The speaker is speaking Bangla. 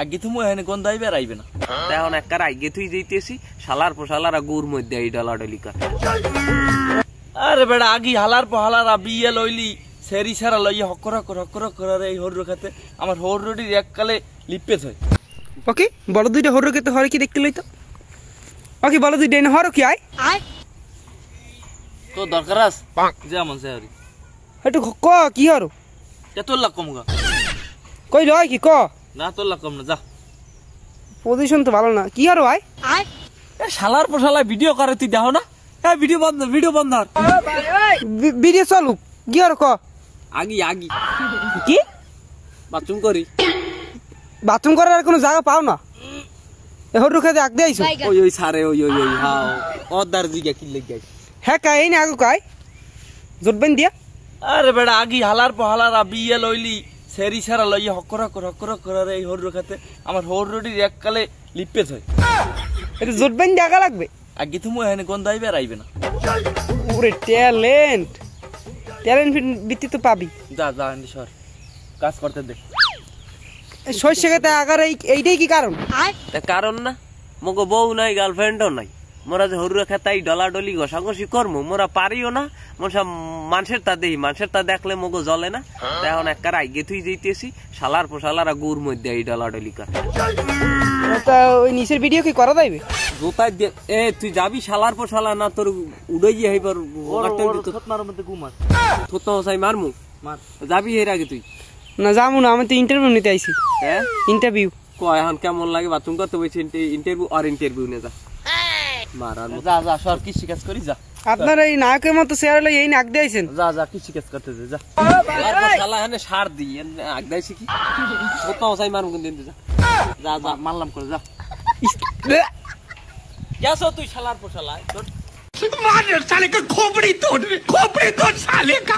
আগে তুমি এখানে কোন দাইবে আইবে না এখন একবার আগে তুই যাইতেছি শালার পোশালারা গুড় মধ্যে এই ডলাডলি কর। আরে বেড়া আগি হালার পহালারা বিয়ে লইলি সেরি সারা লইয়া হকর করে এই হর খাতে আমার হর রুটির এককালে লিপে থই। ওকে বড় দুইটা হর রকে তো হরে কি দেখতে লইতো। ওকে বড় দুইটা না হর কি আয় তো দরকার আছে যেমন সেরি একটু ক কি হর এত লাখ কম গা কই লয় কি ক না তোর লাখ কম না যা পজিশন তো ভালো না কি হর ভাই এ শালার পোশালা ভিডিও করে তুই দেখো না হ্যাঁ ভিডিও বন্ধ ভিডিও চালু কি হর ক আগি কি বাথরুম করি বাথরুম করার আর কোনো জায়গা পাও না এ হর রকে আগ দে আইছো ওই সারে ওই হাও অদার জিগা কি লাগি গাইস হ্যাঁ কাই না আগু কাই জোটবেন দিয়া আরে বেড়া আগি হালার পহালারা বিয়ে লইলি সেরি সারা লইয়া হকর করে এই হর খাতে আমার হর রুটির এককালে লিপে থই। এটা জোটবেন জায়গা লাগবে আগে তুমি এখানে কোন দাইবে আইবে না ওরে ট্যালেন্ট ভিত্তি তো পাবি যা এন্ড সর কাজ করতে দে শস্য খেতে আগার এইটাই কি কারণ তা কারণ না মগো বউ নাই গার্লফ্রেন্ডও নাই মোরা যে হরুয়া খেতাই ডলাডলি ঘষাঘষি করমু মোরা পারিও না মোরা মানুষের তা দেখি মানুষের তা দেখলে মগো জ্বলে না। এখন একবার আগে তুই যাইতেছি শালার পোশালারা গুড় মধ্যে এই ডলাডলি কর। তা ওই নিচের ভিডিও কি করা যাইবে জোতায় দে এ তুই যাবি শালার পোশালা না তোর উড়াই গিয়ে হইবার থতমার মধ্যে ঘুমাস থত হসাই মারমু মার যাবি এর আগে তুই না যাবো না আমি তো ইন্টারভিউ নিতে আইছি হ্যাঁ ইন্টারভিউ কয় এখন কেমন লাগে বাথরুম করতে বলছি ইন্টারভিউ নে যা মার আর যা সর কি শিকাজ করি যা আপনার এই নায়কের মতো চেয়ার হলে এই নাক দিয়েছেন যা কি শিকাজ করতে দে যা শালা এখানে সার দি আগদাইছি কি থত হসাই মারমু কিন্তু যা মারলাম করে যা গেছো তুই শালার পোশালা मार साले का खोपड़ी तोड़ साले का